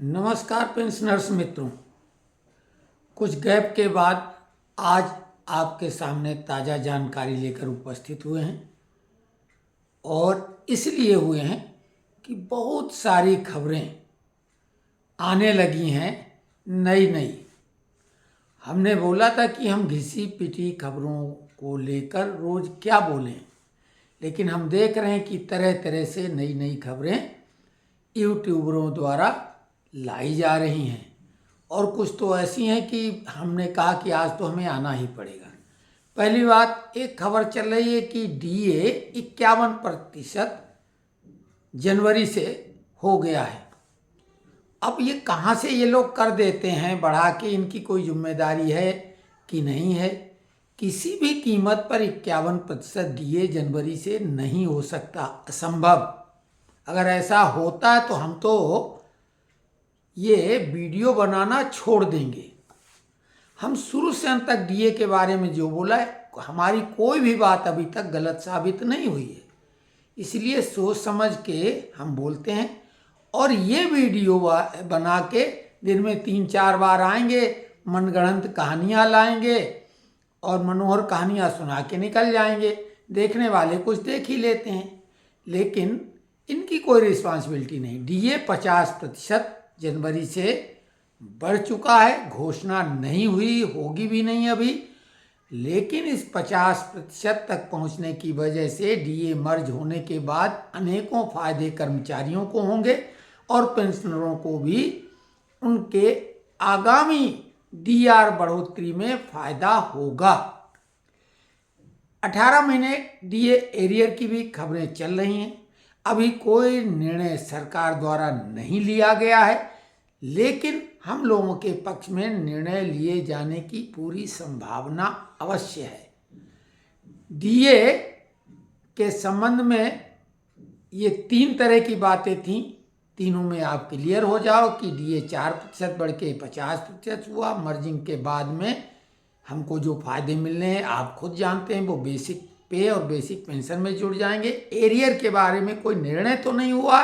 नमस्कार पेंशनर्स मित्रों, कुछ गैप के बाद आज आपके सामने ताज़ा जानकारी लेकर उपस्थित हुए हैं और इसलिए हुए हैं कि बहुत सारी खबरें आने लगी हैं नई नई। हमने बोला था कि हम घिसी पिटी खबरों को लेकर रोज़ क्या बोलें, लेकिन हम देख रहे हैं कि तरह तरह से नई नई खबरें यूट्यूबरों द्वारा लाई जा रही हैं और कुछ तो ऐसी हैं कि हमने कहा कि आज तो हमें आना ही पड़ेगा। पहली बात, एक खबर चल रही है कि डीए 51% जनवरी से हो गया है। अब ये कहाँ से ये लोग कर देते हैं बढ़ा के, इनकी कोई जिम्मेदारी है कि नहीं है? किसी भी कीमत पर 51% डीए जनवरी से नहीं हो सकता, असंभव। अगर ऐसा होता है तो हम तो ये वीडियो बनाना छोड़ देंगे। हम शुरू से अंत तक डीए के बारे में जो बोला है, हमारी कोई भी बात अभी तक गलत साबित नहीं हुई है, इसलिए सोच समझ के हम बोलते हैं। और ये वीडियो बना के दिन में 3-4 बार आएंगे, मनगढ़ंत कहानियाँ लाएंगे और मनोहर कहानियाँ सुना के निकल जाएंगे। देखने वाले कुछ देख ही लेते हैं, लेकिन इनकी कोई रिस्पॉन्सिबिलिटी नहीं। डीए 50% जनवरी से बढ़ चुका है, घोषणा नहीं हुई, होगी भी नहीं अभी, लेकिन इस 50% तक पहुंचने की वजह से डीए मर्ज होने के बाद अनेकों फायदे कर्मचारियों को होंगे और पेंशनरों को भी उनके आगामी डीआर बढ़ोतरी में फायदा होगा। 18 महीने डीए एरियर की भी खबरें चल रही हैं। अभी कोई निर्णय सरकार द्वारा नहीं लिया गया है, लेकिन हम लोगों के पक्ष में निर्णय लिए जाने की पूरी संभावना अवश्य है। डीए के संबंध में ये 3 तरह की बातें थीं, तीनों में आप क्लियर हो जाओ कि डीए 4% बढ़ के 50% हुआ। मर्जिंग के बाद में हमको जो फायदे मिलने हैं आप खुद जानते हैं, वो बेसिक पे और बेसिक पेंशन में जुड़ जाएंगे। एरियर के बारे में कोई निर्णय तो नहीं हुआ,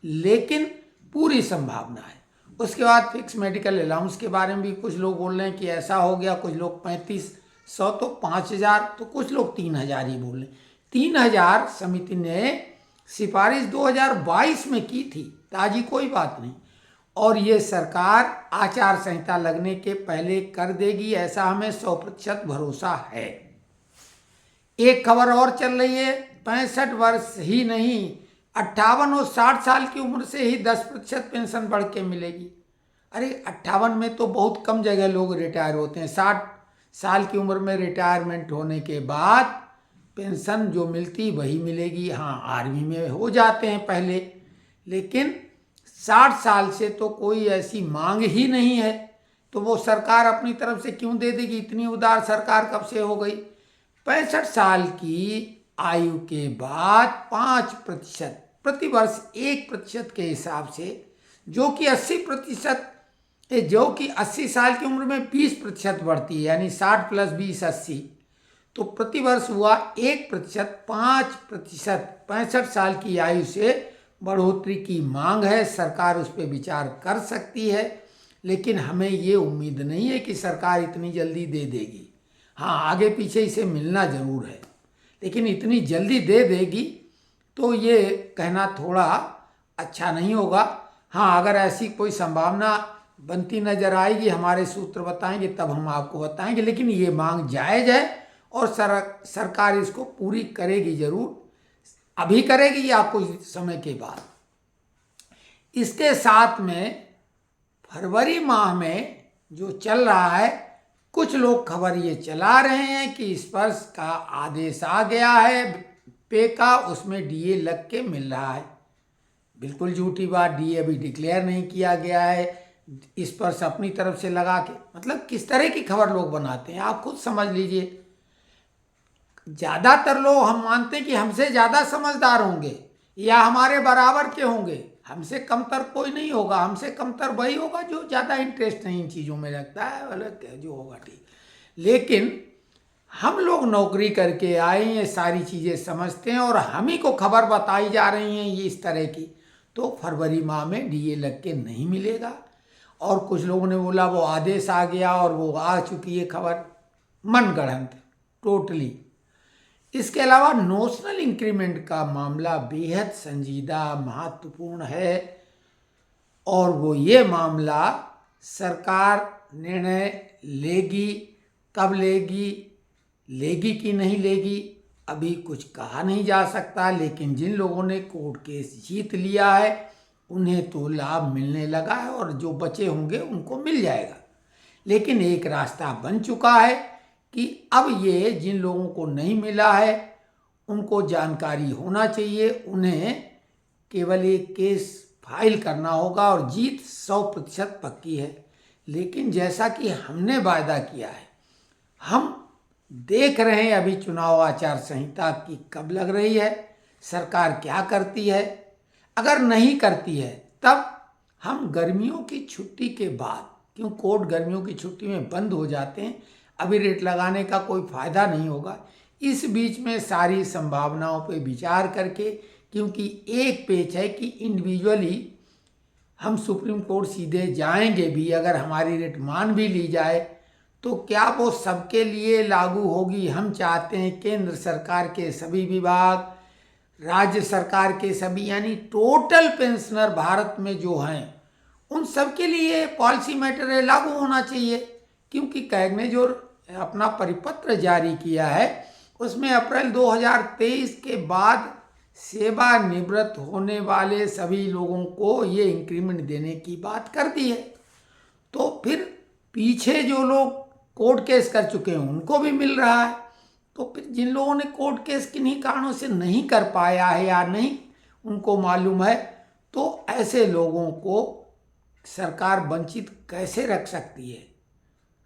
लेकिन पूरी संभावना है। उसके बाद फिक्स मेडिकल अलाउंस के बारे में भी कुछ लोग बोल रहे हैं कि ऐसा हो गया, कुछ लोग 3500 तो 5000, तो कुछ लोग 3000 ही बोल रहे हैं। 3000 समिति ने सिफारिश 2022 में की थी, ताजी कोई बात नहीं, और ये सरकार आचार संहिता लगने के पहले कर देगी, ऐसा हमें 100% भरोसा है। एक खबर और चल रही है, 65 वर्ष ही नहीं 58 और 60 साल की उम्र से ही 10% पेंशन बढ़ के मिलेगी। अरे 58 में तो बहुत कम जगह लोग रिटायर होते हैं। 60 साल की उम्र में रिटायरमेंट होने के बाद पेंशन जो मिलती वही मिलेगी। हाँ, आर्मी में हो जाते हैं पहले, लेकिन 60 साल से तो कोई ऐसी मांग ही नहीं है, तो वो सरकार अपनी तरफ से क्यों दे देगी? इतनी उदार सरकार कब से हो गई? 65 साल की आयु के बाद 5% प्रति वर्ष 1% के हिसाब से, जो कि 80 साल की उम्र में 20% बढ़ती है, यानी 60 + 20 80, तो प्रति वर्ष हुआ 1%। 5% 65 साल की आयु से बढ़ोतरी की मांग है, सरकार उस पर विचार कर सकती है, लेकिन हमें ये उम्मीद नहीं है कि सरकार इतनी जल्दी दे देगी। हाँ, आगे पीछे इसे मिलना जरूर है, लेकिन इतनी जल्दी दे देगी तो ये कहना थोड़ा अच्छा नहीं होगा। हाँ, अगर ऐसी कोई संभावना बनती नजर आएगी, हमारे सूत्र बताएंगे, तब हम आपको बताएंगे, लेकिन ये मांग जायज़ है और सरकार इसको पूरी करेगी जरूर। अभी करेगी या कुछ समय के बाद। इसके साथ में फरवरी माह में जो चल रहा है, कुछ लोग खबर ये चला रहे हैं कि स्पर्श का आदेश आ गया है पे का, उसमें डीए लग के मिल रहा है। बिल्कुल झूठी बात, डीए अभी डिक्लेयर नहीं किया गया है, स्पर्श अपनी तरफ से लगा के, मतलब किस तरह की खबर लोग बनाते हैं आप खुद समझ लीजिए। ज़्यादातर लोग हम मानते हैं कि हमसे ज़्यादा समझदार होंगे या हमारे बराबर के होंगे, हमसे कमतर कोई नहीं होगा। हमसे कमतर वही होगा जो ज़्यादा इंटरेस्ट नहीं इन चीज़ों में रखता है, अलग जो होगा ठीक। लेकिन हम लोग नौकरी करके आए, ये सारी चीज़ें समझते हैं और हम ही को खबर बताई जा रही हैं ये इस तरह की, तो फरवरी माह में डीए लग के नहीं मिलेगा। और कुछ लोगों ने बोला वो आदेश आ गया और वो आ चुकी है खबर, मनगढ़ंत टोटली। इसके अलावा नोशनल इंक्रीमेंट का मामला बेहद संजीदा महत्वपूर्ण है और वो ये मामला सरकार निर्णय लेगी, कब लेगी कि नहीं लेगी अभी कुछ कहा नहीं जा सकता। लेकिन जिन लोगों ने कोर्ट केस जीत लिया है उन्हें तो लाभ मिलने लगा है और जो बचे होंगे उनको मिल जाएगा। लेकिन एक रास्ता बन चुका है कि अब ये जिन लोगों को नहीं मिला है उनको जानकारी होना चाहिए, उन्हें केवल एक केस फाइल करना होगा और जीत 100% पक्की है। लेकिन जैसा कि हमने वायदा किया है, हम देख रहे हैं अभी चुनाव आचार संहिता की कब लग रही है, सरकार क्या करती है। अगर नहीं करती है तब हम गर्मियों की छुट्टी के बाद, क्यों कोर्ट गर्मियों की छुट्टी में बंद हो जाते हैं, अभी रेट लगाने का कोई फायदा नहीं होगा। इस बीच में सारी संभावनाओं पे विचार करके, क्योंकि एक पेच है कि इंडिविजुअली हम सुप्रीम कोर्ट सीधे जाएंगे भी, अगर हमारी रेट मान भी ली जाए तो क्या वो सबके लिए लागू होगी। हम चाहते हैं केंद्र सरकार के सभी विभाग, राज्य सरकार के सभी, यानी टोटल पेंशनर भारत में जो हैं उन सब के लिए पॉलिसी मैटर है, लागू होना चाहिए। क्योंकि कैग ने जो अपना परिपत्र जारी किया है उसमें अप्रैल 2023 के बाद सेवानिवृत्त होने वाले सभी लोगों को ये इंक्रीमेंट देने की बात कर दी है। तो फिर पीछे जो लोग कोर्ट केस कर चुके हैं उनको भी मिल रहा है। तो फिर जिन लोगों ने कोर्ट केस किन्हीं कारणों से नहीं कर पाया है या नहीं उनको मालूम है, तो ऐसे लोगों को सरकार वंचित कैसे रख सकती है।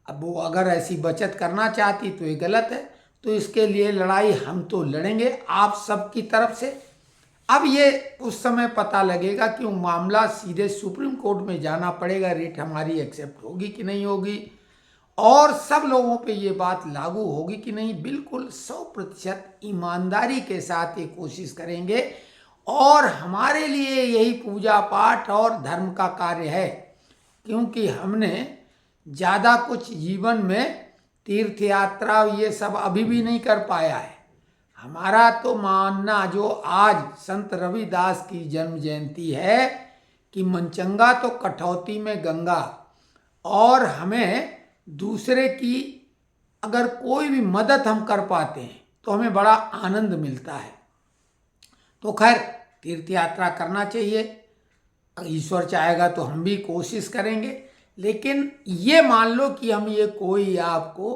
अब वो अगर ऐसी बचत करना चाहती तो ये गलत है। तो इसके लिए लड़ाई हम तो लड़ेंगे आप सब की तरफ से। अब ये उस समय पता लगेगा कि वो मामला सीधे सुप्रीम कोर्ट में जाना पड़ेगा, रेट हमारी एक्सेप्ट होगी कि नहीं होगी और सब लोगों पे ये बात लागू होगी कि नहीं। बिल्कुल 100% ईमानदारी के साथ ये कोशिश करेंगे और हमारे लिए यही पूजा पाठ और धर्म का कार्य है। क्योंकि हमने ज़्यादा कुछ जीवन में तीर्थ यात्रा ये सब अभी भी नहीं कर पाया है। हमारा तो मानना, जो आज संत रविदास की जन्म जयंती है, कि मनचंगा तो कठौती में गंगा, और हमें दूसरे की अगर कोई भी मदद हम कर पाते हैं तो हमें बड़ा आनंद मिलता है। तो खैर तीर्थ यात्रा करना चाहिए, ईश्वर चाहेगा तो हम भी कोशिश करेंगे। लेकिन ये मान लो कि हम ये कोई आपको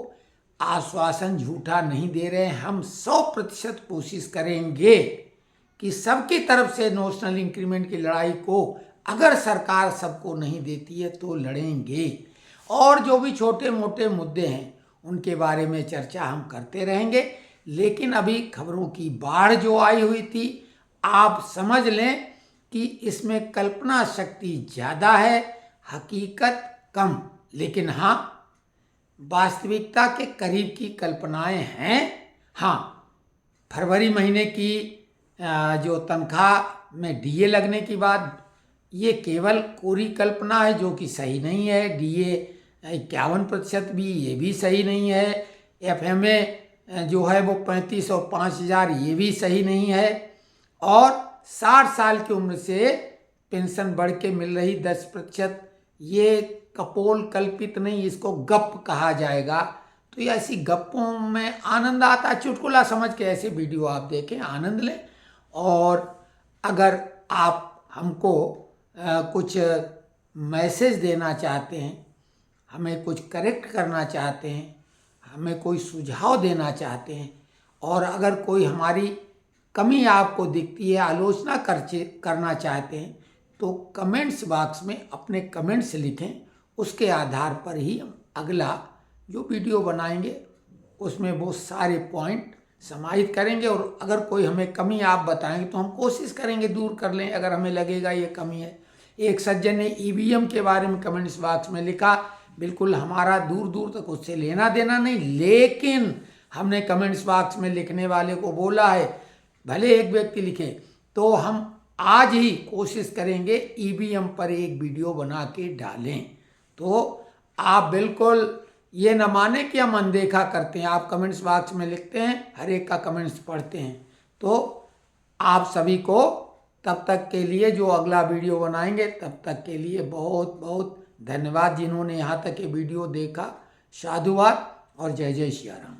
आश्वासन झूठा नहीं दे रहे हैं। हम 100% कोशिश करेंगे कि सबकी तरफ से नोशनल इंक्रीमेंट की लड़ाई को, अगर सरकार सबको नहीं देती है तो लड़ेंगे। और जो भी छोटे मोटे मुद्दे हैं उनके बारे में चर्चा हम करते रहेंगे। लेकिन अभी खबरों की बाढ़ जो आई हुई थी, आप समझ लें कि इसमें कल्पना शक्ति ज़्यादा है, हकीकत कम। लेकिन हाँ, वास्तविकता के करीब की कल्पनाएं हैं। हाँ, फरवरी महीने की जो तनख्वाह में डीए लगने की बात, ये केवल कोरी कल्पना है जो कि सही नहीं है। डीए 51% भी, ये भी सही नहीं है। एफएमए जो है वो 35 और 5000, ये भी सही नहीं है। और 60 साल की उम्र से पेंशन बढ़ के मिल रही 10%, ये कपोल कल्पित नहीं, इसको गप कहा जाएगा। तो ऐसी गप्पों में आनंद आता है, चुटकुला समझ के ऐसे वीडियो आप देखें, आनंद लें। और अगर आप हमको कुछ मैसेज देना चाहते हैं, हमें कुछ करेक्ट करना चाहते हैं, हमें कोई सुझाव देना चाहते हैं, और अगर कोई हमारी कमी आपको दिखती है, आलोचना करना चाहते हैं, तो कमेंट्स बॉक्स में अपने कमेंट्स लिखें। उसके आधार पर ही हम अगला जो वीडियो बनाएंगे उसमें वो सारे पॉइंट समाहित करेंगे। और अगर कोई हमें कमी आप बताएंगे तो हम कोशिश करेंगे दूर कर लें, अगर हमें लगेगा ये कमी है। एक सज्जन ने ईवीएम के बारे में कमेंट्स बॉक्स में लिखा, बिल्कुल हमारा दूर दूर तक उससे लेना देना नहीं, लेकिन हमने कमेंट्स बॉक्स में लिखने वाले को बोला है, भले एक व्यक्ति लिखे तो हम आज ही कोशिश करेंगे ईवीएम पर एक वीडियो बना के डालें। तो आप बिल्कुल ये न माने कि हम अनदेखा करते हैं। आप कमेंट्स बॉक्स में लिखते हैं, हर एक का कमेंट्स पढ़ते हैं। तो आप सभी को तब तक के लिए, जो अगला वीडियो बनाएंगे तब तक के लिए बहुत बहुत धन्यवाद। जिन्होंने यहाँ तक ये वीडियो देखा, साधुवाद और जय जय सिया राम।